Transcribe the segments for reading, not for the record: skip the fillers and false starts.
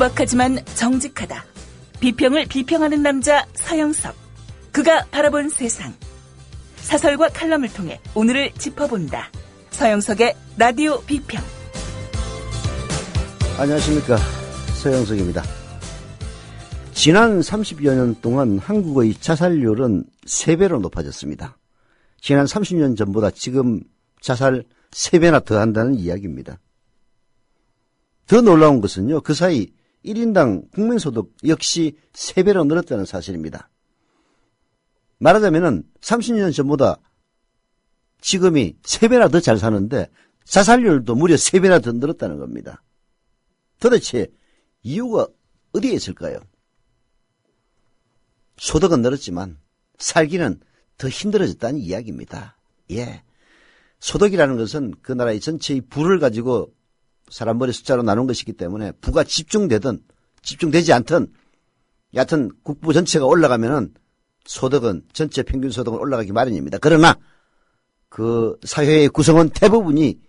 투박하지만 정직하다. 비평을 비평하는 남자 서영석. 그가 바라본 세상. 사설과 칼럼을 통해 오늘을 짚어본다. 서영석의 라디오 비평. 안녕하십니까, 서영석입니다. 지난 30여 년 동안 한국의 자살률은 3배로 높아졌습니다. 지난 30년 전보다 지금 자살 3배나 더 한다는 이야기입니다. 더 놀라운 것은요, 그 사이 1인당 국민소득 역시 3배로 늘었다는 사실입니다. 말하자면 30년 전보다 지금이 3배나 더 잘 사는데 자살률도 무려 3배나 더 늘었다는 겁니다. 도대체 이유가 어디에 있을까요? 소득은 늘었지만 살기는 더 힘들어졌다는 이야기입니다. 예, 소득이라는 것은 그 나라의 전체의 부를 가지고 사람 머리 숫자로 나눈 것이기 때문에 부가 집중되든 집중되지 않든 여하튼 국부 전체가 올라가면은 소득은 전체 평균 소득은 올라가기 마련입니다. 그러나 그 사회의 구성원 대부분이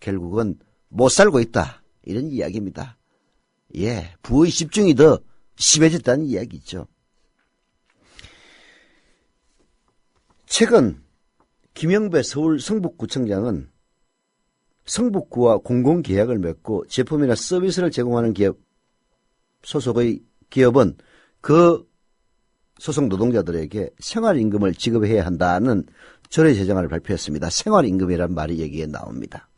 결국은 못 살고 있다, 이런 이야기입니다. 예, 부의 집중이 더 심해졌다는 이야기죠. 최근 김영배 서울 성북구청장은 성북구와 공공계약을 맺고 제품이나 서비스를 제공하는 기업 소속의 기업은 그 소속 노동자들에게 생활임금을 지급해야 한다는 조례 제정안을 발표했습니다. 생활임금이라는 말이 여기에 나옵니다.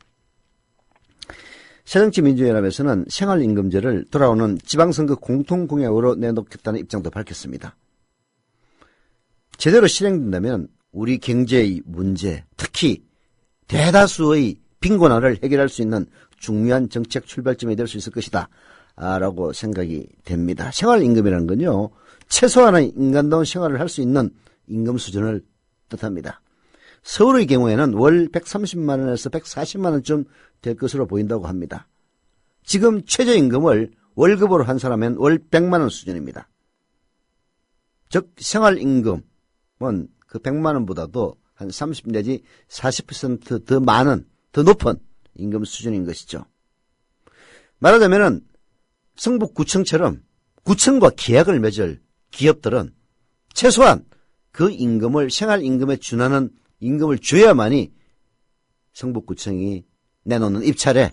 새정치민주연합에서는 생활임금제를 돌아오는 지방선거 공통공약으로 내놓겠다는 입장도 밝혔습니다. 제대로 실행된다면 우리 경제의 문제, 특히 대다수의 빈곤화를 해결할 수 있는 중요한 정책 출발점이 될 수 있을 것이다 라고 생각이 됩니다. 생활임금이라는 건요, 최소한의 인간다운 생활을 할 수 있는 임금 수준을 뜻합니다. 서울의 경우에는 월 130만 원에서 140만 원쯤 될 것으로 보인다고 합니다. 지금 최저임금을 월급으로 한 사람은 월 100만 원 수준입니다. 즉 생활임금은 그 100만 원보다도 한 30 내지 40% 더 많은, 더 높은 임금 수준인 것이죠. 말하자면은 성북구청처럼 구청과 계약을 맺을 기업들은 최소한 그 임금을 생활임금에 준하는 임금을 줘야만이 성북구청이 내놓는 입찰에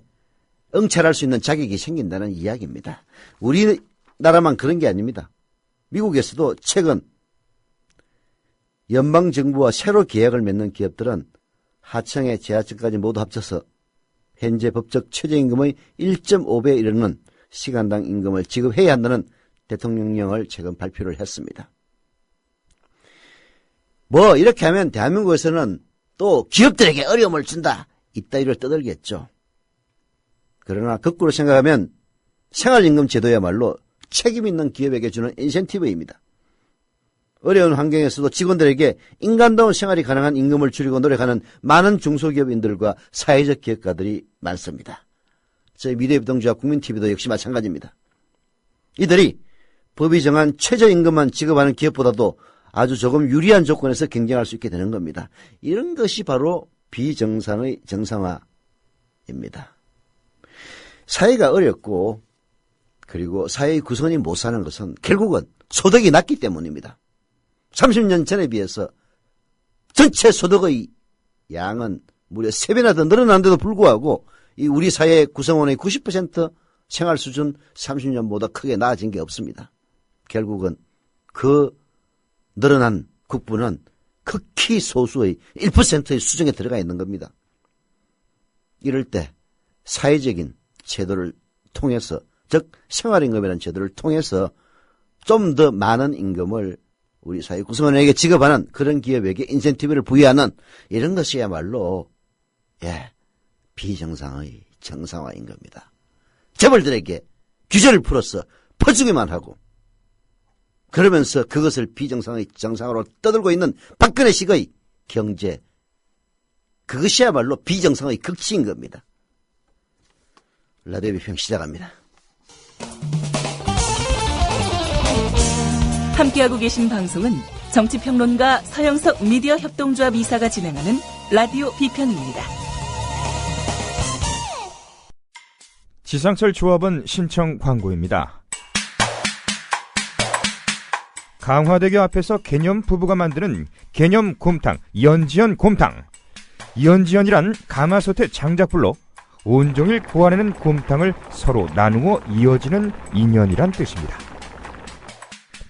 응찰할 수 있는 자격이 생긴다는 이야기입니다. 우리나라만 그런 게 아닙니다. 미국에서도 최근 연방정부와 새로 계약을 맺는 기업들은 하청의 지하청까지 모두 합쳐서 현재 법적 최저임금의 1.5배에 이르는 시간당 임금을 지급해야 한다는 대통령령을 최근 발표를 했습니다. 뭐 이렇게 하면 대한민국에서는 또 기업들에게 어려움을 준다, 이따위를 떠들겠죠. 그러나 거꾸로 생각하면 생활임금 제도야말로 책임있는 기업에게 주는 인센티브입니다. 어려운 환경에서도 직원들에게 인간다운 생활이 가능한 임금을 줄이고 노력하는 많은 중소기업인들과 사회적 기업가들이 많습니다. 저희 미래비동주와 국민TV도 역시 마찬가지입니다. 이들이 법이 정한 최저임금만 지급하는 기업보다도 아주 조금 유리한 조건에서 경쟁할 수 있게 되는 겁니다. 이런 것이 바로 비정상의 정상화입니다. 사회가 어렵고 그리고 사회의 구성원이 못 사는 것은 결국은 소득이 낮기 때문입니다. 30년 전에 비해서 전체 소득의 양은 무려 3배나 더 늘어난데도 불구하고 이 우리 사회 구성원의 90% 생활 수준 30년보다 크게 나아진 게 없습니다. 결국은 그 늘어난 국부는 극히 소수의 1%의 수준에 들어가 있는 겁니다. 이럴 때 사회적인 제도를 통해서, 즉 생활임금이라는 제도를 통해서 좀 더 많은 임금을 우리 사회 구성원에게 지급하는, 그런 기업에게 인센티브를 부여하는 이런 것이야말로 비정상의 정상화인 겁니다. 재벌들에게 규제를 풀어서 퍼주기만 하고 그러면서 그것을 비정상의 정상화로 떠들고 있는 박근혜식의 경제, 그것이야말로 비정상의 극치인 겁니다. 라디오 비평 시작합니다. 함께하고 계신 방송은 정치평론가 서영석 미디어 협동조합 이사가 진행하는 라디오 비평입니다. 지상철 조합원 신청 광고입니다. 강화대교 앞에서 개념 부부가 만드는 개념 곰탕, 연지연 곰탕. 연지연이란 가마솥의 장작불로 온종일 구워내는 곰탕을 서로 나누어 이어지는 인연이란 뜻입니다.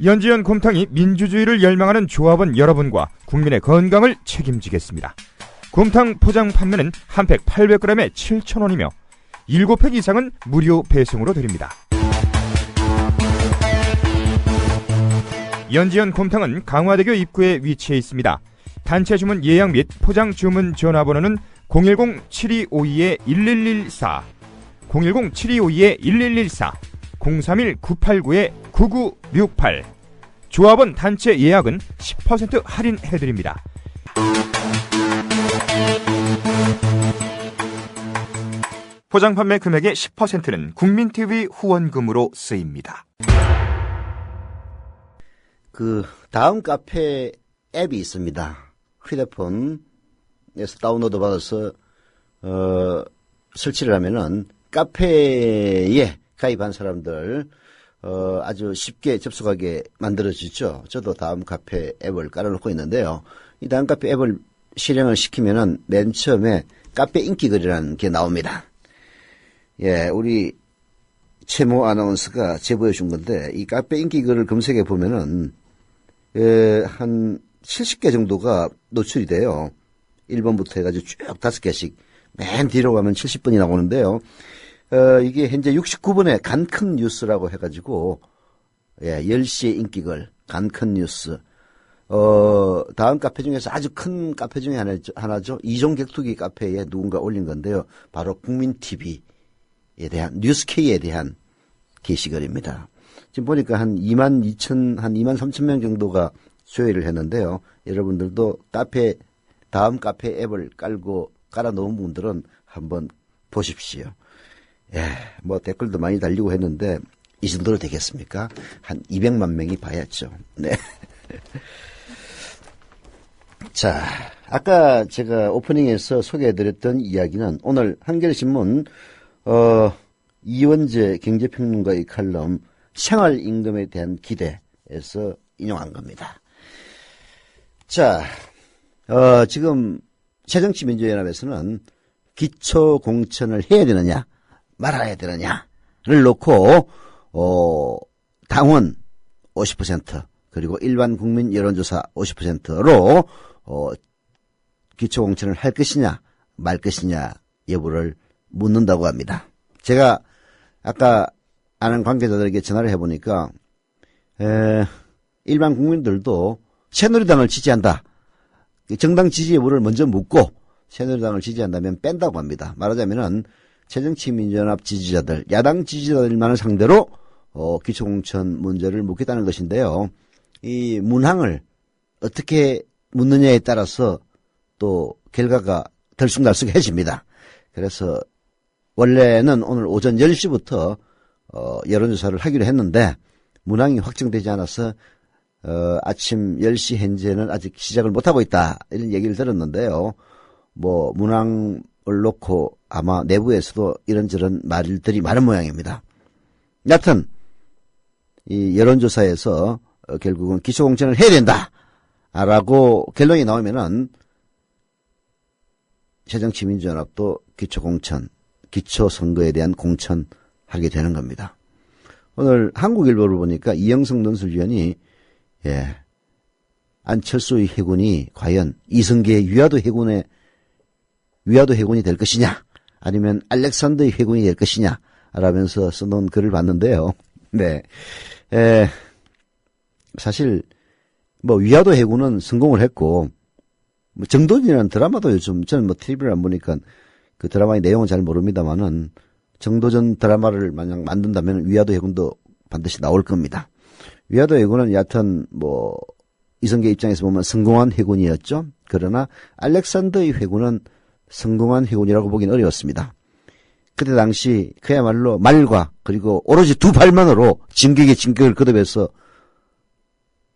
연지연 곰탕이 민주주의를 열망하는 조합원 여러분과 국민의 건강을 책임지겠습니다. 곰탕 포장 판매는 한 팩 800g에 7,000원이며 7팩 이상은 무료 배송으로 드립니다. 연지연 곰탕은 강화대교 입구에 위치해 있습니다. 단체 주문 예약 및 포장 주문 전화번호는 010-7252-1114, 010-7252-1114, 031-989-9968. 조합원 단체 예약은 10% 할인해드립니다. 포장 판매 금액의 10%는 국민TV 후원금으로 쓰입니다. 다음 카페 앱이 있습니다. 휴대폰에서 다운로드 받아서 설치를 하면은 카페에 가입한 사람들 아주 쉽게 접속하게 만들어지죠. 저도 다음 카페 앱을 깔아놓고 있는데요. 이 다음 카페 앱을 실행을 시키면은 맨 처음에 카페 인기글이라는 게 나옵니다. 예, 우리 최모 아나운서가 제보해 준 건데, 이 카페 인기글을 검색해 보면은 한 70개 정도가 노출이 돼요. 1번부터 해가지고 쭉 5개씩 맨 뒤로 가면 70번이 나오는데요. 이게 현재 69번의 간큰 뉴스라고 해가지고, 예, 10시의 인기글, 간큰 뉴스. 다음 카페 중에서 아주 큰 카페 중에 하나죠. 이종 격투기 카페에 누군가 올린 건데요. 바로 국민TV에 대한, 뉴스K에 대한 게시글입니다. 지금 보니까 한 23,000명 정도가 조회를 했는데요. 여러분들도 다음 카페 앱을 깔아놓은 분들은 한번 보십시오. 예, 뭐 댓글도 많이 달리고 했는데, 이 정도로 되겠습니까? 한 200만 명이 봐야죠. 네. 자, 아까 제가 오프닝에서 소개해드렸던 이야기는 오늘 한겨레신문, 이원재 경제평론가의 칼럼, 생활임금에 대한 기대에서 인용한 겁니다. 자, 지금 새정치민주연합에서는 기초공천을 해야 되느냐, 말아야 되느냐를 놓고, 당원 50%, 그리고 일반 국민 여론조사 50%로, 기초공천을 할 것이냐, 말 것이냐 여부를 묻는다고 합니다. 제가 아까 아는 관계자들에게 전화를 해보니까, 일반 국민들도 새누리당을 지지한다. 정당 지지 여부를 먼저 묻고 새누리당을 지지한다면 뺀다고 합니다. 말하자면은 새정치민주연합 지지자들, 야당 지지자들만을 상대로 기초공천 문제를 묻겠다는 것인데요. 이 문항을 어떻게 묻느냐에 따라서 또 결과가 들쑥날쑥해집니다. 그래서 원래는 오늘 오전 10시부터 여론조사를 하기로 했는데 문항이 확정되지 않아서 아침 10시 현재는 아직 시작을 못하고 있다, 이런 얘기를 들었는데요. 뭐 문항을 놓고 아마 내부에서도 이런저런 말들이 많은 모양입니다. 여하튼 이 여론조사에서 결국은 기초공천을 해야 된다 라고 결론이 나오면은 새정치민주연합도 기초공천, 기초선거에 대한 공천하게 되는 겁니다. 오늘 한국일보를 보니까 이영석 논술위원이, 예, 안철수의 해군이 과연 이성계의 위화도 해군이 될 것이냐, 아니면 알렉산더의 해군이 될 것이냐 라면서 써놓은 글을 봤는데요. 네, 사실 뭐 위화도 해군은 성공을 했고, 뭐 정도전이라는 드라마도 요즘 저는 뭐 TV를 안 보니까 그 드라마의 내용은 잘 모릅니다만은 정도전 드라마를 만약 만든다면 위화도 해군도 반드시 나올 겁니다. 위화도 해군은 여하튼 뭐 이성계 입장에서 보면 성공한 해군이었죠. 그러나 알렉산더의 해군은 성공한 해군이라고 보기는 어려웠습니다. 그때 당시 그야말로 말과 그리고 오로지 두 발만으로 진격에 진격을 거듭해서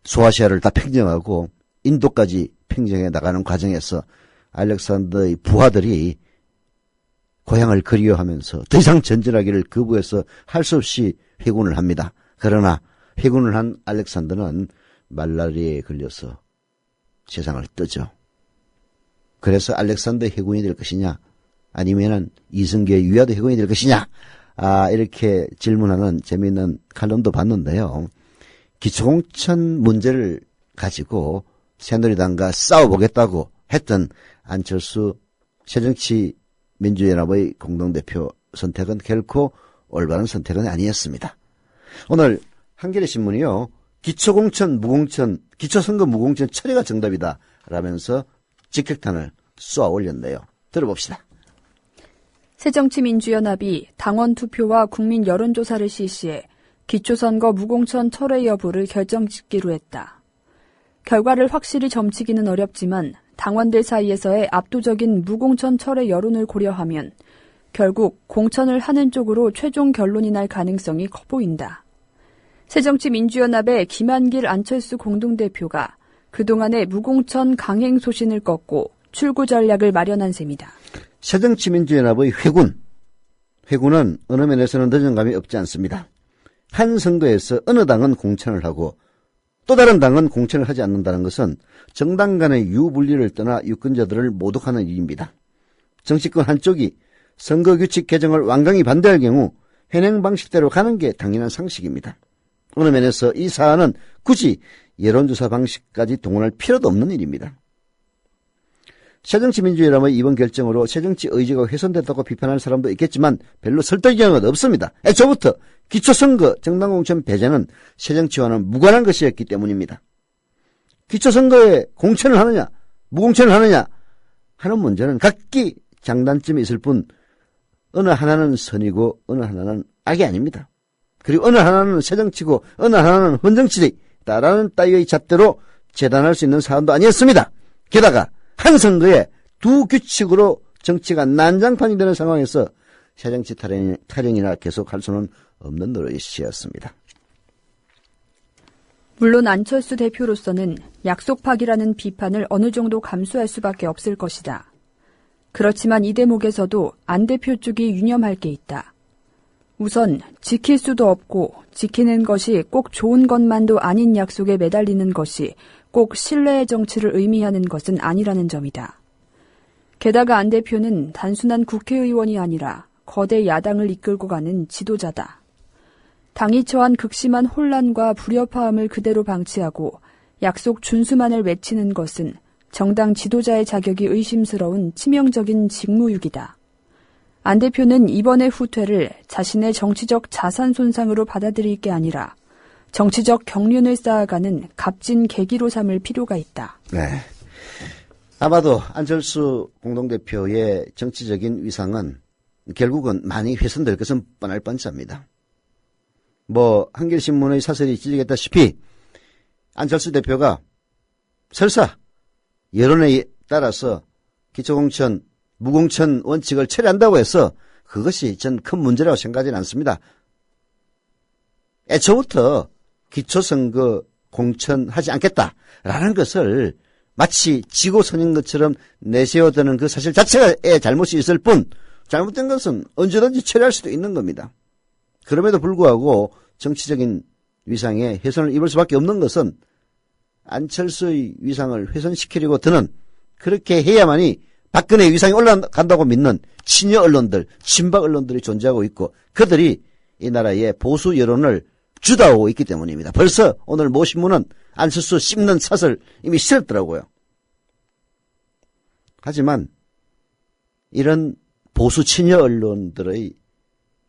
소아시아를 다 평정하고 인도까지 평정해 나가는 과정에서 알렉산더의 부하들이 고향을 그리워하면서 더 이상 전진하기를 거부해서 할 수 없이 회군을 합니다. 그러나 회군을 한 알렉산더는 말라리아에 걸려서 세상을 뜨죠. 그래서 알렉산더 해군이 될 것이냐 아니면은 이성계의 유야도 해군이 될 것이냐 이렇게 질문하는 재미있는 칼럼도 봤는데요. 기초공천 문제를 가지고 새누리당과 싸워보겠다고 했던 안철수 새정치민주연합의 공동대표 선택은 결코 올바른 선택은 아니었습니다. 오늘 한겨레신문이요. 기초공천, 무공천, 기초선거 무공천 처리가 정답이다 라면서 직격탄을 쏘아 올렸네요. 들어봅시다. 새정치민주연합이 당원 투표와 국민 여론조사를 실시해 기초선거 무공천 철회 여부를 결정짓기로 했다. 결과를 확실히 점치기는 어렵지만 당원들 사이에서의 압도적인 무공천 철회 여론을 고려하면 결국 공천을 하는 쪽으로 최종 결론이 날 가능성이 커 보인다. 새정치민주연합의 김한길 안철수 공동대표가 그동안의 무공천 강행 소신을 꺾고 출구 전략을 마련한 셈이다. 새정치민주연합의 회군은 어느 면에서는 늦은 감이 없지 않습니다. 한 선거에서 어느 당은 공천을 하고 또 다른 당은 공천을 하지 않는다는 것은 정당 간의 유분리를 떠나 유권자들을 모독하는 일입니다. 정치권 한쪽이 선거규칙 개정을 완강히 반대할 경우 현행 방식대로 가는 게 당연한 상식입니다. 어느 면에서 이 사안은 굳이 여론조사 방식까지 동원할 필요도 없는 일입니다. 새정치민주연합의 이번 결정으로 새정치 의지가 훼손됐다고 비판하는 사람도 있겠지만 별로 설득력은 없습니다. 애초부터 기초선거 정당공천 배제는 새정치와는 무관한 것이었기 때문입니다. 기초선거에 공천을 하느냐 무공천을 하느냐 하는 문제는 각기 장단점이 있을 뿐 어느 하나는 선이고 어느 하나는 악이 아닙니다. 그리고 어느 하나는 새정치고 어느 하나는 헌정치다라는 따위의 잣대로 재단할 수 있는 사안도 아니었습니다. 게다가 한 선거에 두 규칙으로 정치가 난장판이 되는 상황에서 새정치 타령이나 계속할 수는 없는 노릇이었습니다. 물론 안철수 대표로서는 약속 파기라는 비판을 어느 정도 감수할 수밖에 없을 것이다. 그렇지만 이 대목에서도 안 대표 쪽이 유념할 게 있다. 우선 지킬 수도 없고 지키는 것이 꼭 좋은 것만도 아닌 약속에 매달리는 것이 꼭 신뢰의 정치를 의미하는 것은 아니라는 점이다. 게다가 안 대표는 단순한 국회의원이 아니라 거대 야당을 이끌고 가는 지도자다. 당이 처한 극심한 혼란과 불협화음을 그대로 방치하고 약속 준수만을 외치는 것은 정당 지도자의 자격이 의심스러운 치명적인 직무유기다. 안 대표는 이번의 후퇴를 자신의 정치적 자산 손상으로 받아들일 게 아니라 정치적 경륜을 쌓아가는 값진 계기로 삼을 필요가 있다. 네. 아마도 안철수 공동대표의 정치적인 위상은 결국은 많이 훼손될 것은 뻔할 뻔합니다. 한겨레신문의 사설이 지적했다시피 안철수 대표가 설사 여론에 따라서 기초공천, 무공천 원칙을 철회한다고 해서 그것이 전 큰 문제라고 생각하지는 않습니다. 애초부터 기초선거 공천하지 않겠다라는 것을 마치 지고선인 것처럼 내세워드는 그 사실 자체가 잘못이 있을 뿐 잘못된 것은 언제든지 처리할 수도 있는 겁니다. 그럼에도 불구하고 정치적인 위상에 훼손을 입을 수밖에 없는 것은 안철수의 위상을 훼손시키려고 드는 그렇게 해야만이 박근혜의 위상이 올라간다고 믿는 친여 언론들, 친박 언론들이 존재하고 있고 그들이 이 나라의 보수 여론을 주도하고 있기 때문입니다. 벌써 오늘 모 신문은 안철수 씹는 사설 이미 실었더라고요. 하지만 이런 보수 친여 언론들의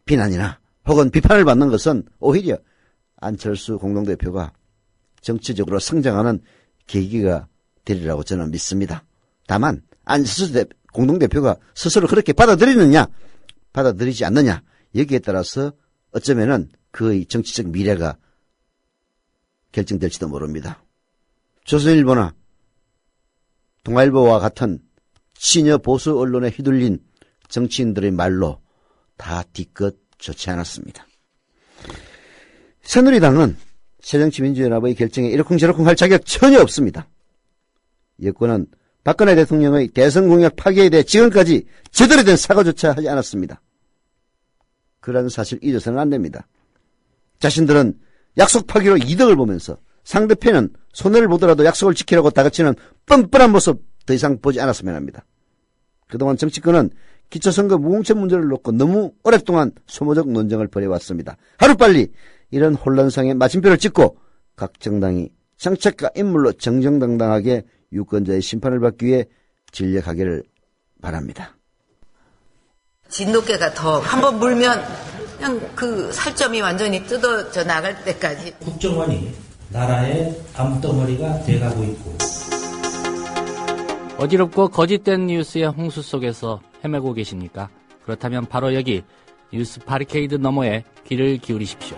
비난이나 혹은 비판을 받는 것은 오히려 안철수 공동대표가 정치적으로 성장하는 계기가 되리라고 저는 믿습니다. 다만 안철수 공동대표가 스스로 그렇게 받아들이느냐 받아들이지 않느냐 여기에 따라서 어쩌면은 그의 정치적 미래가 결정될지도 모릅니다. 조선일보나 동아일보와 같은 친여 보수 언론에 휘둘린 정치인들의 말로 다 뒤끝 좋지 않았습니다. 새누리당은 새정치민주연합의 결정에 이러쿵저러쿵 할 자격 전혀 없습니다. 여권은 박근혜 대통령의 대선 공약 파기에 대해 지금까지 제대로 된 사과조차 하지 않았습니다. 그라는 사실 잊어서는 안 됩니다. 자신들은 약속 파기로 이득을 보면서 상대편은 손해를 보더라도 약속을 지키려고 다그치는 뻔뻔한 모습 더 이상 보지 않았으면 합니다. 그동안 정치권은 기초선거 무공천 문제를 놓고 너무 오랫동안 소모적 논쟁을 벌여왔습니다. 하루빨리 이런 혼란상에 마침표를 찍고 각 정당이 정책과 인물로 정정당당하게 유권자의 심판을 받기 위해 진력하기를 바랍니다. 진돗개가 더 한번 물면 그냥 그 살점이 완전히 뜯어져 나갈 때까지. 국정원이 나라의 암덩어리가 돼가고 있고 어지럽고 거짓된 뉴스의 홍수 속에서 헤매고 계십니까? 그렇다면 바로 여기 뉴스 바리케이드 너머에 귀를 기울이십시오.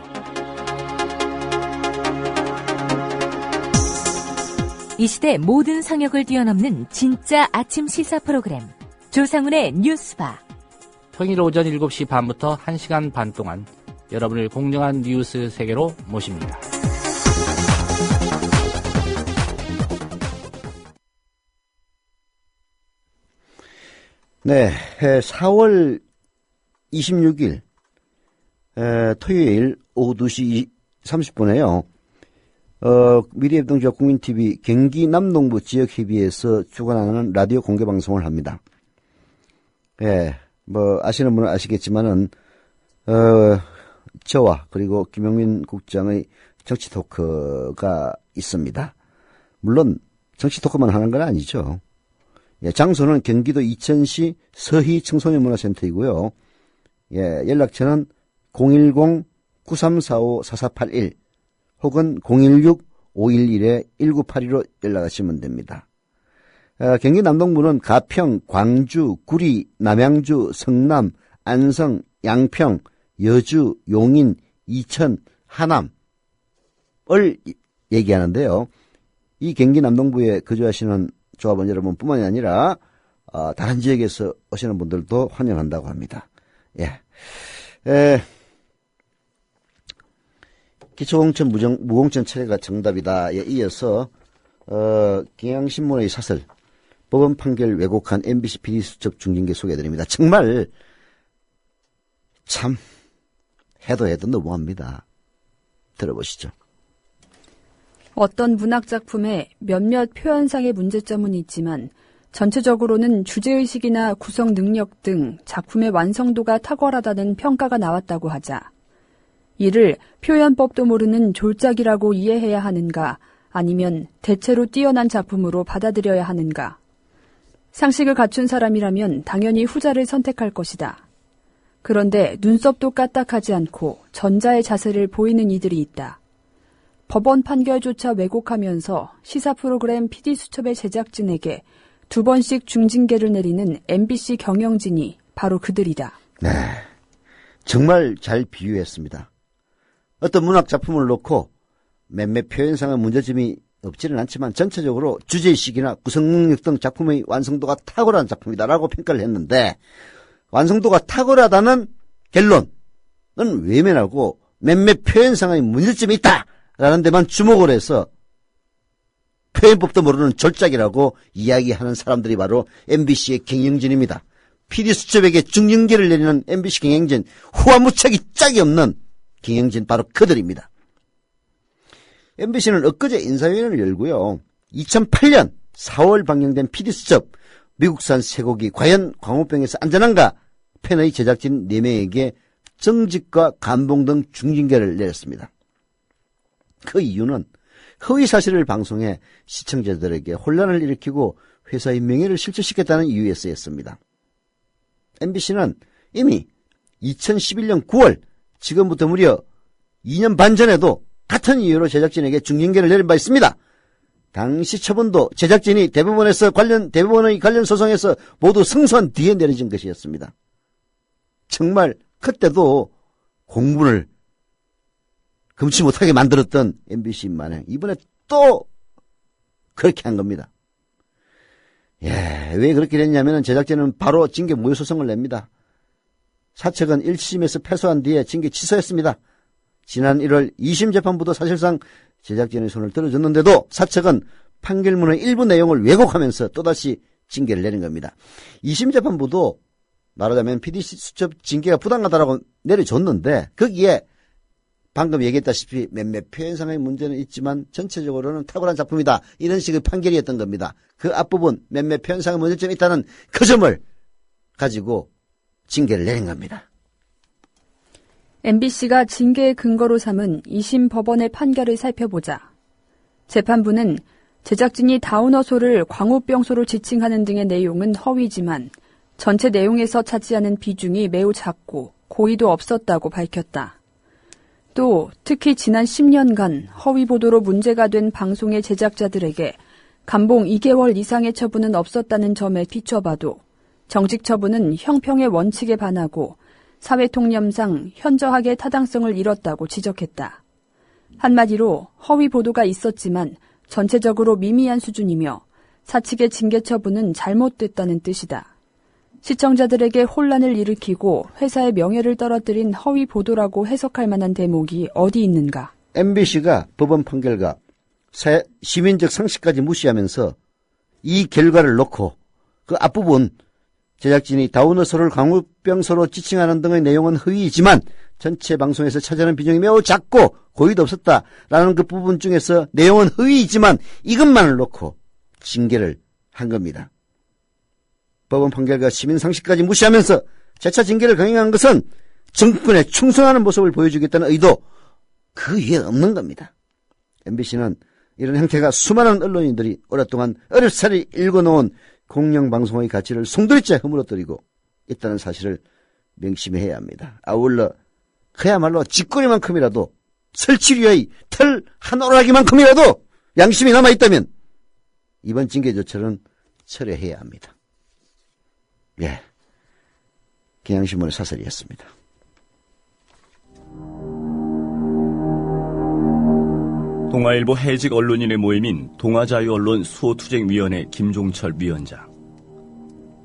이 시대 모든 성역을 뛰어넘는 진짜 아침 시사 프로그램 조상훈의 뉴스바. 평일 오전 7시 반부터 1시간 반 동안 여러분을 공정한 뉴스 세계로 모십니다. 네, 4월 26일 토요일 오후 2시 30분에요. 미래협동조합 국민TV 경기 남동부 지역협의회에서 주관하는 라디오 공개방송을 합니다. 예, 아시는 분은 아시겠지만은, 저와 그리고 김용민 국장의 정치 토크가 있습니다. 물론, 정치 토크만 하는 건 아니죠. 예, 장소는 경기도 이천시 서희 청소년문화센터이고요. 예, 연락처는 010-9345-4481 혹은 016-511-1982로 연락하시면 됩니다. 경기 남동부는 가평, 광주, 구리, 남양주, 성남, 안성, 양평, 여주, 용인, 이천, 하남을 얘기하는데요. 이 경기 남동부에 거주하시는 조합원 여러분뿐만이 아니라 다른 지역에서 오시는 분들도 환영한다고 합니다. 예, 기초공천 무공천 체계가 정답이다에 이어서 경향신문의 사설 법원 판결 왜곡한 MBC PD 수첩 중징계 소개해드립니다. 정말 참 해도 너무합니다. 들어보시죠. 어떤 문학작품에 몇몇 표현상의 문제점은 있지만 전체적으로는 주제의식이나 구성 능력 등 작품의 완성도가 탁월하다는 평가가 나왔다고 하자 이를 표현법도 모르는 졸작이라고 이해해야 하는가 아니면 대체로 뛰어난 작품으로 받아들여야 하는가. 상식을 갖춘 사람이라면 당연히 후자를 선택할 것이다. 그런데 눈썹도 까딱하지 않고 전자의 자세를 보이는 이들이 있다. 법원 판결조차 왜곡하면서 시사 프로그램 PD수첩의 제작진에게 2번씩 중징계를 내리는 MBC 경영진이 바로 그들이다. 네, 정말 잘 비유했습니다. 어떤 문학작품을 놓고 몇몇 표현상의 문제점이 없지는 않지만 전체적으로 주제의식이나 구성능력 등 작품의 완성도가 탁월한 작품이다라고 평가를 했는데 완성도가 탁월하다는 결론은 외면하고 몇몇 표현상의 문제점이 있다라는 데만 주목을 해서 표현법도 모르는 졸작이라고 이야기하는 사람들이 바로 MBC의 경영진입니다. PD수첩에게 중징계를 내리는 MBC 경영진, 후화무책이 짝이 없는 경영진 바로 그들입니다. MBC는 엊그제 인사위원회를 열고요. 2008년 4월 방영된 PD수첩 미국산 쇠고기 과연 광우병에서 안전한가 편의 제작진 4명에게 정직과 감봉 등 중징계를 내렸습니다. 그 이유는 허위사실을 방송해 시청자들에게 혼란을 일으키고 회사의 명예를 실추시켰다는 이유에서였습니다. MBC는 이미 2011년 9월 지금부터 무려 2년 반 전에도 같은 이유로 제작진에게 중징계를 내린 바 있습니다. 당시 처분도 제작진이 대법원의 관련 소송에서 모두 승소한 뒤에 내려진 것이었습니다. 정말 그때도 공분을 금치 못하게 만들었던 MBC만에 이번에 또 그렇게 한 겁니다. 예, 왜 그렇게 됐냐면 제작진은 바로 징계 무효 소송을 냅니다. 사측은 1심에서 패소한 뒤에 징계 취소했습니다. 지난 1월 2심 재판부도 사실상 제작진의 손을 들어줬는데도 사측은 판결문의 일부 내용을 왜곡하면서 또다시 징계를 내린 겁니다. 2심 재판부도 말하자면 PDC 수첩 징계가 부당하다라고 내려줬는데 거기에 방금 얘기했다시피 몇몇 표현상의 문제는 있지만 전체적으로는 탁월한 작품이다. 이런 식의 판결이었던 겁니다. 그 앞부분 몇몇 표현상의 문제점이 있다는 그 점을 가지고 징계를 내린 겁니다. MBC가 징계의 근거로 삼은 2심 법원의 판결을 살펴보자. 재판부는 제작진이 다우너소를 광우병소로 지칭하는 등의 내용은 허위지만 전체 내용에서 차지하는 비중이 매우 작고 고의도 없었다고 밝혔다. 또 특히 지난 10년간 허위 보도로 문제가 된 방송의 제작자들에게 감봉 2개월 이상의 처분은 없었다는 점에 비춰봐도 정직 처분은 형평의 원칙에 반하고 사회통념상 현저하게 타당성을 잃었다고 지적했다. 한마디로 허위 보도가 있었지만 전체적으로 미미한 수준이며 사측의 징계 처분은 잘못됐다는 뜻이다. 시청자들에게 혼란을 일으키고 회사의 명예를 떨어뜨린 허위 보도라고 해석할 만한 대목이 어디 있는가? MBC가 법원 판결과 시민적 상식까지 무시하면서 이 결과를 놓고 그 앞부분 제작진이 다우너소를 광우병소로 지칭하는 등의 내용은 허위이지만 전체 방송에서 차지하는 비중이 매우 작고 고의도 없었다라는 그 부분 중에서 내용은 허위이지만 이것만을 놓고 징계를 한 겁니다. 법원 판결과 시민 상식까지 무시하면서 재차 징계를 강행한 것은 정권에 충성하는 모습을 보여주겠다는 의도 그 위에 없는 겁니다. MBC는 이런 행태가 수많은 언론인들이 오랫동안 어렵사리 읽어놓은 공영방송의 가치를 송두리째 허물어뜨리고 있다는 사실을 명심해야 합니다. 아울러 그야말로 쥐꼬리만큼이라도 설치류의 털 한 오라기만큼이라도 양심이 남아있다면 이번 징계 조처는 철회해야 합니다. 예, 경향신문의 사설이었습니다. 동아일보 해직 언론인의 모임인 동아자유언론 수호투쟁위원회 김종철 위원장.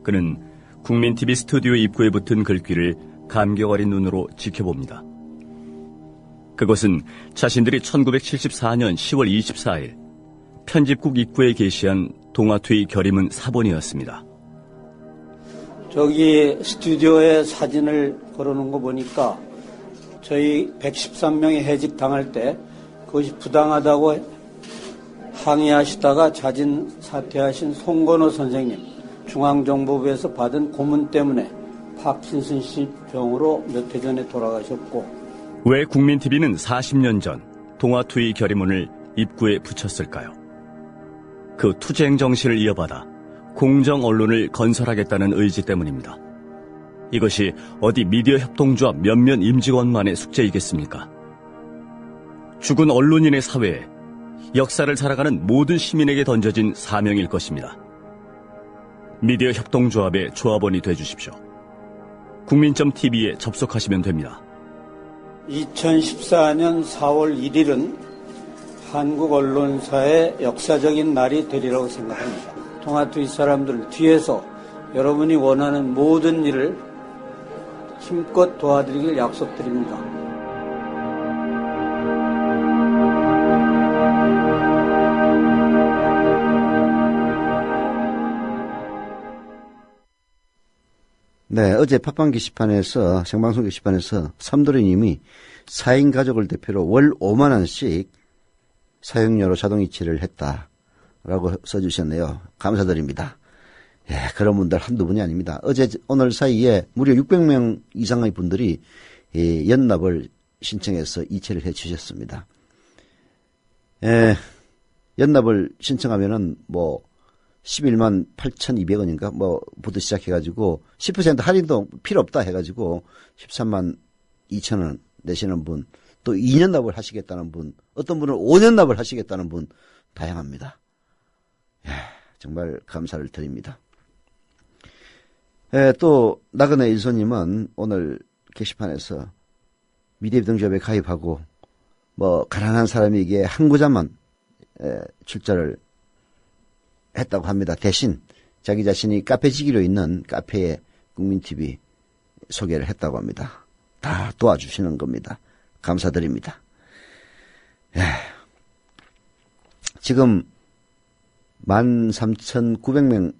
그는 국민TV 스튜디오 입구에 붙은 글귀를 감격 어린 눈으로 지켜봅니다. 그것은 자신들이 1974년 10월 24일 편집국 입구에 게시한 동아투의 결의문 사본이었습니다. 저기 스튜디오에 사진을 걸어놓은 거 보니까 저희 113명이 해직 당할 때 그것이 부당하다고 항의하시다가 자진 사퇴하신 송건호 선생님, 중앙정보부에서 받은 고문 때문에 파킨슨씨 병으로 몇 해 전에 돌아가셨고. 왜 국민TV는 40년 전 동아투의 결의문을 입구에 붙였을까요? 그 투쟁 정신을 이어받아 공정 언론을 건설하겠다는 의지 때문입니다. 이것이 어디 미디어 협동조합 몇몇 임직원만의 숙제이겠습니까? 죽은 언론인의 사회에 역사를 살아가는 모든 시민에게 던져진 사명일 것입니다. 미디어 협동조합의 조합원이 되주십시오. 국민.tv에 접속하시면 됩니다. 2014년 4월 1일은 한국 언론사의 역사적인 날이 되리라고 생각합니다. 동아투의 사람들 뒤에서 여러분이 원하는 모든 일을 힘껏 도와드리길 약속드립니다. 네, 어제 팟빵 게시판에서, 생방송 게시판에서 삼도리님이 4인 가족을 대표로 월 5만 원씩 사용료로 자동이체를 했다라고 써주셨네요. 감사드립니다. 예, 그런 분들 한두 분이 아닙니다. 어제 오늘 사이에 무려 600명 이상의 분들이 연납을 신청해서 이체를 해 주셨습니다. 예, 연납을 신청하면은 11만 8,200원인가 부터 시작해가지고 10% 할인도 필요 없다 해가지고 13만 2천원 내시는 분, 또 2년 납을 하시겠다는 분, 어떤 분은 5년 납을 하시겠다는 분 다양합니다. 예, 정말 감사를 드립니다. 예, 또 나그네 일소님은 오늘 게시판에서 미디어 협동조합에 가입하고 가난한 사람에게 한 구자만 출자를 했다고 합니다. 대신 자기 자신이 카페지기로 있는 카페에 국민TV 소개를 했다고 합니다. 다 도와주시는 겁니다. 감사드립니다. 예. 지금 13,900명을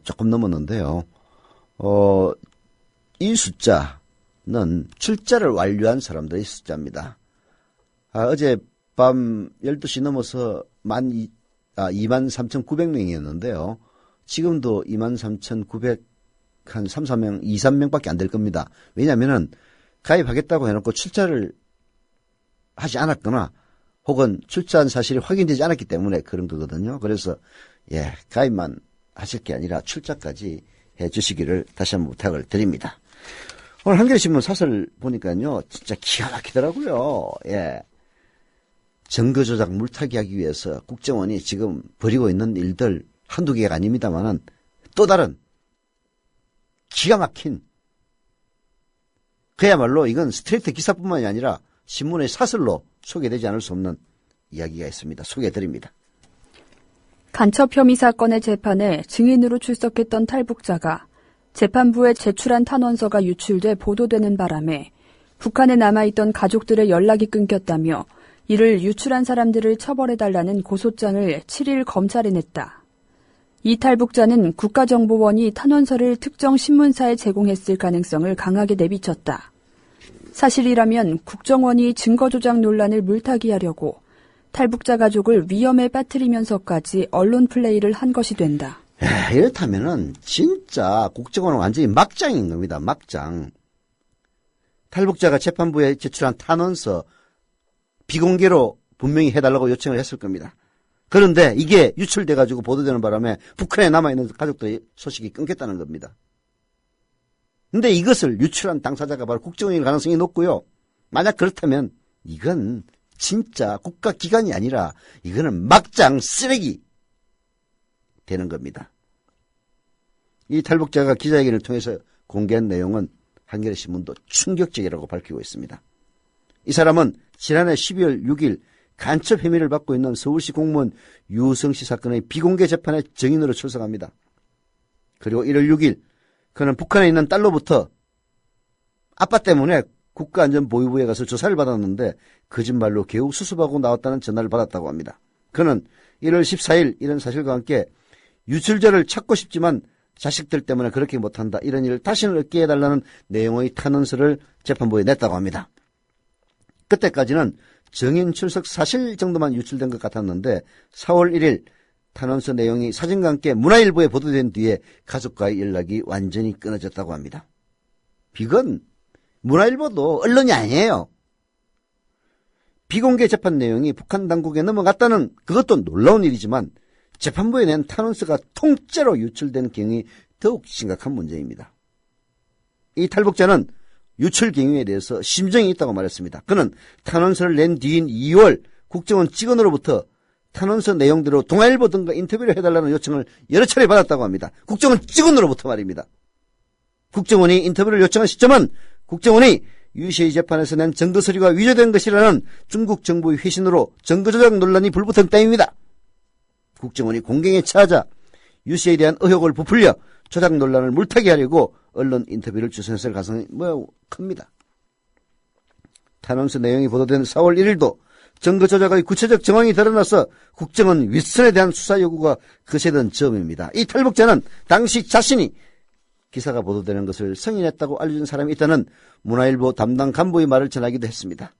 조금 넘었는데요. 이 숫자는 출자를 완료한 사람들의 숫자입니다. 어젯밤 12시 넘어서 23,900명이었는데요. 지금도 23,900, 한 3, 4명, 2, 3명밖에 안 될 겁니다. 왜냐면은 가입하겠다고 해놓고 출자를 하지 않았거나 혹은 출자한 사실이 확인되지 않았기 때문에 그런 거거든요. 그래서 가입만 하실 게 아니라 출자까지 해 주시기를 다시 한번 부탁을 드립니다. 오늘 한겨레신문 사설 보니까요, 진짜 기가 막히더라고요. 증거 조작 물타기 하기 위해서 국정원이 지금 벌이고 있는 일들 한두 개가 아닙니다만은 또 다른 기가 막힌, 그야말로 이건 스트레이트 기사뿐만이 아니라 신문의 사설로 소개되지 않을 수 없는 이야기가 있습니다. 소개해드립니다. 간첩 혐의 사건의 재판에 증인으로 출석했던 탈북자가 재판부에 제출한 탄원서가 유출돼 보도되는 바람에 북한에 남아있던 가족들의 연락이 끊겼다며 이를 유출한 사람들을 처벌해달라는 고소장을 7일 검찰에 냈다. 이 탈북자는 국가정보원이 탄원서를 특정 신문사에 제공했을 가능성을 강하게 내비쳤다. 사실이라면 국정원이 증거조작 논란을 물타기하려고 탈북자 가족을 위험에 빠뜨리면서까지 언론 플레이를 한 것이 된다. 이렇다면은 진짜 국정원은 완전히 막장인 겁니다. 막장. 탈북자가 재판부에 제출한 탄원서 비공개로 분명히 해달라고 요청을 했을 겁니다. 그런데 이게 유출돼가지고 보도되는 바람에 북한에 남아있는 가족들의 소식이 끊겼다는 겁니다. 근데 이것을 유출한 당사자가 바로 국정원일 가능성이 높고요. 만약 그렇다면 이건 진짜 국가기관이 아니라 이거는 막장 쓰레기 되는 겁니다. 이 탈북자가 기자회견을 통해서 공개한 내용은 한겨레신문도 충격적이라고 밝히고 있습니다. 이 사람은 지난해 12월 6일 간첩 혐의를 받고 있는 서울시 공무원 유성씨 사건의 비공개 재판에 증인으로 출석합니다. 그리고 1월 6일 그는 북한에 있는 딸로부터 아빠 때문에 국가안전보위부에 가서 조사를 받았는데 거짓말로 개우 수습하고 나왔다는 전화를 받았다고 합니다. 그는 1월 14일 이런 사실과 함께 유출자를 찾고 싶지만 자식들 때문에 그렇게 못한다. 이런 일을 다시는 없게 해달라는 내용의 탄원서를 재판부에 냈다고 합니다. 그때까지는 증인 출석 사실 정도만 유출된 것 같았는데 4월 1일 탄원서 내용이 사진과 함께 문화일보에 보도된 뒤에 가족과의 연락이 완전히 끊어졌다고 합니다. 이건 문화일보도 언론이 아니에요. 비공개 재판 내용이 북한 당국에 넘어갔다는 그것도 놀라운 일이지만 재판부에 낸 탄원서가 통째로 유출된 경우이 더욱 심각한 문제입니다. 이 탈북자는 유출 경위에 대해서 심정이 있다고 말했습니다. 그는 탄원서를 낸 뒤인 2월 국정원 직원으로부터 탄원서 내용대로 동아일보 등과 인터뷰를 해달라는 요청을 여러 차례 받았다고 합니다. 국정원 직원으로부터 말입니다. 국정원이 인터뷰를 요청한 시점은 국정원이 유시의 재판에서 낸 증거서류가 위조된 것이라는 중국 정부의 회신으로 증거조작 논란이 불붙은 때입니다. 국정원이 공경에 처하자 유시에 대한 의혹을 부풀려 조작 논란을 물타기하려고 언론 인터뷰를 주선했을 가능성이 큽니다. 탄원서 내용이 보도된 4월 1일도 증거 조작의 구체적 정황이 드러나서 국정원 윗선에 대한 수사 요구가 거세던 점입니다. 이 탈북자는 당시 자신이 기사가 보도되는 것을 승인했다고 알려준 사람이 있다는 문화일보 담당 간부의 말을 전하기도 했습니다.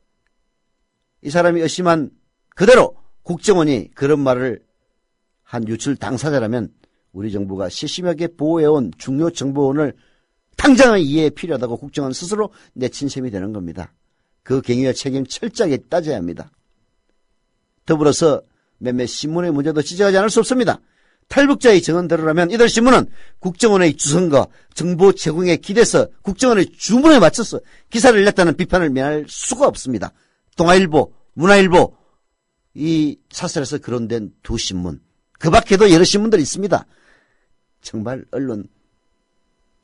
이 사람이 의심한 그대로 국정원이 그런 말을 한 유출 당사자라면 우리 정부가 세심하게 보호해온 중요 정보원을 당장의 이해에 필요하다고 국정원 스스로 내친 셈이 되는 겁니다. 그 경위와 책임 철저하게 따져야 합니다. 더불어서 몇몇 신문의 문제도 지적하지 않을 수 없습니다. 탈북자의 증언대로라면 이들 신문은 국정원의 주선과 정보 제공에 기대서 국정원의 주문에 맞춰서 기사를 냈다는 비판을 면할 수가 없습니다. 동아일보, 문화일보, 이 사설에서 거론된 두 신문, 그 밖에도 여러 신문들이 있습니다. 정말 언론,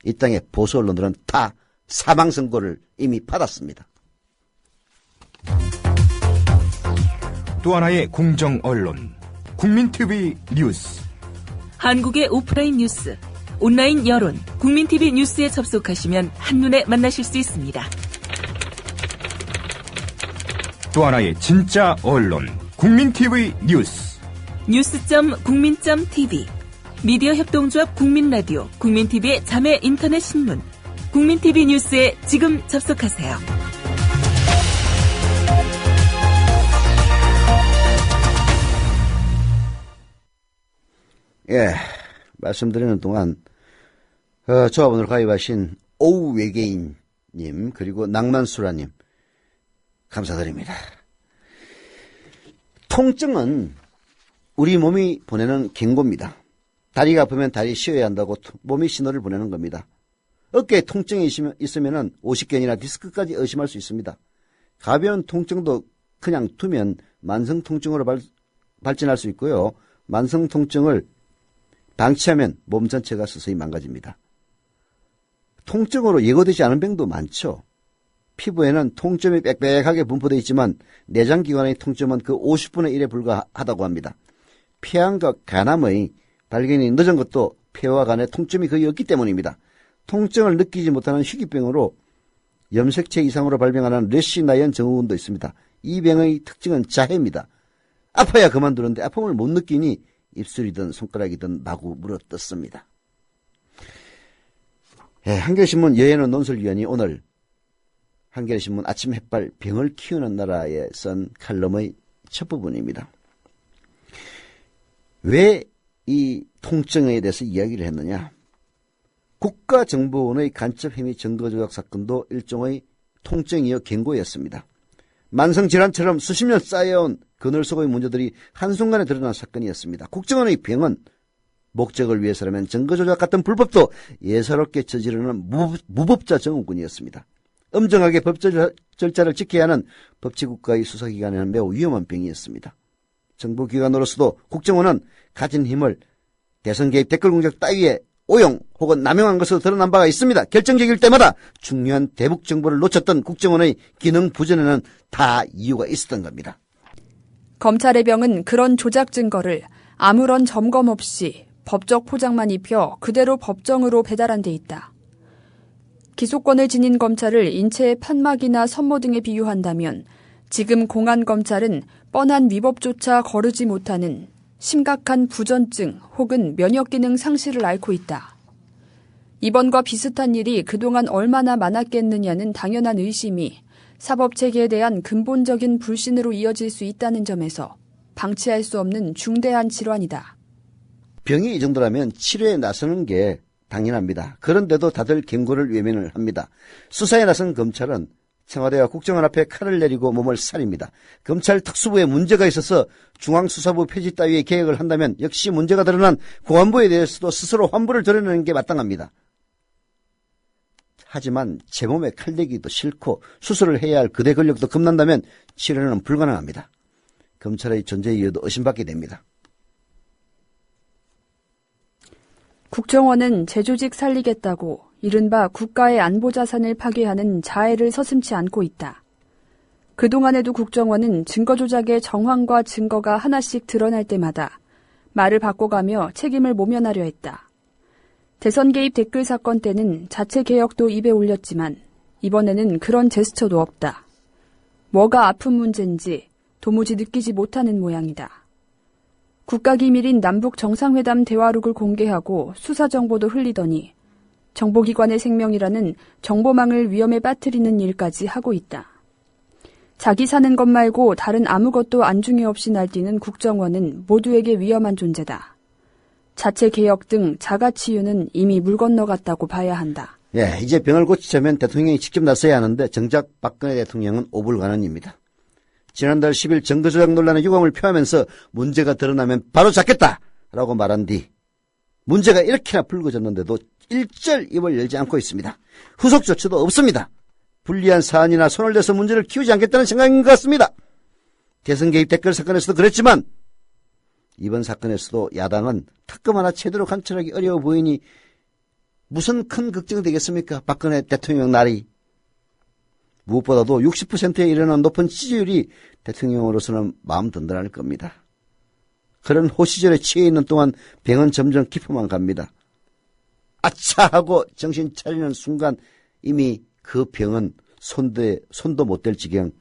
이 땅의 보수 언론들은 다 사망 선고를 이미 받았습니다. 또 하나의 공정 언론, 국민TV 뉴스. 한국의 오프라인 뉴스, 온라인 여론, 국민TV 뉴스에 접속하시면 한눈에 만나실 수 있습니다. 또 하나의 진짜 언론, 국민TV 뉴스. 뉴스.국민.tv, 미디어 협동조합 국민라디오, 국민TV의 자매 인터넷 신문, 국민TV 뉴스에 지금 접속하세요. 예, 말씀드리는 동안 조합원으로 가입하신 오우 외계인님 그리고 낭만수라님 감사드립니다. 통증은 우리 몸이 보내는 경고입니다. 다리가 아프면 다리 쉬어야 한다고 몸이 신호를 보내는 겁니다. 어깨에 통증이 있으면 오십견이나 디스크까지 의심할 수 있습니다. 가벼운 통증도 그냥 두면 만성 통증으로 발전할 수 있고요. 만성 통증을 방치하면 몸 전체가 서서히 망가집니다. 통증으로 예고되지 않은 병도 많죠. 피부에는 통점이 빽빽하게 분포되어 있지만 내장기관의 통점은 그 50분의 1에 불과하다고 합니다. 폐암과 간암의 발견이 늦은 것도 폐와 간에 통점이 거의 없기 때문입니다. 통증을 느끼지 못하는 희귀병으로 염색체 이상으로 발병하는 레시나이언 증후군도 있습니다. 이 병의 특징은 자해입니다. 아파야 그만두는데 아픔을 못 느끼니 입술이든 손가락이든 마구 물어뜯습니다. 한겨레신문 여예는 논설위원이 오늘 한겨레신문 아침 햇발 병을 키우는 나라에 쓴 칼럼의 첫 부분입니다. 왜 이 통증에 대해서 이야기를 했느냐? 국가정보원의 간첩행위 증거조작 사건도 일종의 통증이어 경고였습니다. 만성질환처럼 수십 년 쌓여온 그늘 속의 문제들이 한순간에 드러난 사건이었습니다. 국정원의 병은 목적을 위해서라면 증거조작 같은 불법도 예사롭게 저지르는 무법자 증후군이었습니다. 엄정하게 법 절차를 지켜야 하는 법치국가의 수사기관에는 매우 위험한 병이었습니다. 정부기관으로서도 국정원은 가진 힘을 대선 개입 댓글 공작 따위에 오용 혹은 남용한 것으로 드러난 바가 있습니다. 결정적일 때마다 중요한 대북 정보를 놓쳤던 국정원의 기능 부전에는 다 이유가 있었던 겁니다. 검찰의 병은 그런 조작 증거를 아무런 점검 없이 법적 포장만 입혀 그대로 법정으로 배달한 데 있다. 기소권을 지닌 검찰을 인체의 판막이나 선모 등에 비유한다면 지금 공안검찰은 뻔한 위법조차 거르지 못하는 심각한 부전증 혹은 면역기능 상실을 앓고 있다. 이번과 비슷한 일이 그동안 얼마나 많았겠느냐는 당연한 의심이 사법체계에 대한 근본적인 불신으로 이어질 수 있다는 점에서 방치할 수 없는 중대한 질환이다. 병이 이 정도라면 치료에 나서는 게 당연합니다. 그런데도 다들 경고를 외면을 합니다. 수사에 나선 검찰은 청와대와 국정원 앞에 칼을 내리고 몸을 사립니다. 검찰 특수부에 문제가 있어서 중앙수사부 폐지 따위의 개혁을 한다면 역시 문제가 드러난 공안부에 대해서도 스스로 환부를 드러내는 게 마땅합니다. 하지만 제 몸에 칼 대기도 싫고 수술을 해야 할 그대 권력도 겁난다면 치료는 불가능합니다. 검찰의 존재 이유도 의심받게 됩니다. 국정원은 제조직 살리겠다고 이른바 국가의 안보자산을 파괴하는 자해를 서슴지 않고 있다. 그동안에도 국정원은 증거 조작의 정황과 증거가 하나씩 드러날 때마다 말을 바꿔가며 책임을 모면하려 했다. 대선 개입 댓글 사건 때는 자체 개혁도 입에 올렸지만 이번에는 그런 제스처도 없다. 뭐가 아픈 문제인지 도무지 느끼지 못하는 모양이다. 국가기밀인 남북 정상회담 대화록을 공개하고 수사정보도 흘리더니 정보기관의 생명이라는 정보망을 위험에 빠뜨리는 일까지 하고 있다. 자기 사는 것 말고 다른 아무것도 안중에 없이 날뛰는 국정원은 모두에게 위험한 존재다. 자체 개혁 등 자가치유는 이미 물 건너갔다고 봐야 한다. 이제 병을 고치자면 대통령이 직접 나서야 하는데 정작 박근혜 대통령은 오불가능입니다. 지난달 10일 증거조작 논란의 유감을 표하면서 문제가 드러나면 바로 잡겠다라고 말한 뒤 문제가 이렇게나 불거졌는데도 일절 입을 열지 않고 있습니다. 후속 조치도 없습니다. 불리한 사안이나 손을 대서 문제를 키우지 않겠다는 생각인 것 같습니다. 대선 개입 댓글 사건에서도 그랬지만 이번 사건에서도 야당은 특검 하나 제대로 관철하기 어려워 보이니 무슨 큰 걱정이 되겠습니까? 박근혜 대통령 날이. 무엇보다도 60%에 이르는 높은 지지율이 대통령으로서는 마음 든든할 겁니다. 그런 호시절에 취해 있는 동안 병은 점점 깊어만 갑니다. 아차 하고 정신 차리는 순간 이미 그 병은 손도 못 댈 지경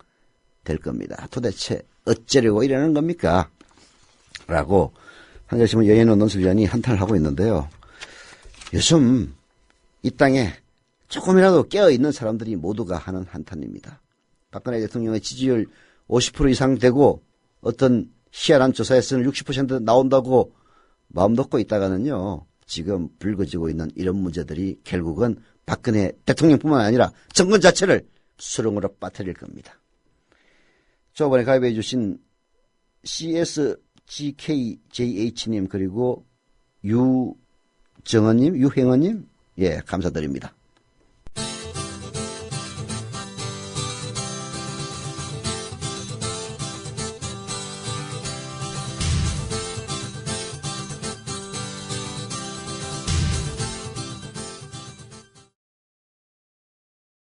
될 겁니다. 도대체 어쩌려고 이러는 겁니까? 라고 한겨레신문 여인원 논술위원이 한탄을 하고 있는데요. 요즘 이 땅에 조금이라도 깨어있는 사람들이 모두가 하는 한탄입니다. 박근혜 대통령의 지지율 50% 이상 되고 어떤 희한한 조사에서는 60% 나온다고 마음 놓고 있다가는요. 지금 불거지고 있는 이런 문제들이 결국은 박근혜 대통령뿐만 아니라 정권 자체를 수렁으로 빠뜨릴 겁니다. 저번에 가입해 주신 CSGKJH님 그리고 유정원님, 유행원님 예 감사드립니다.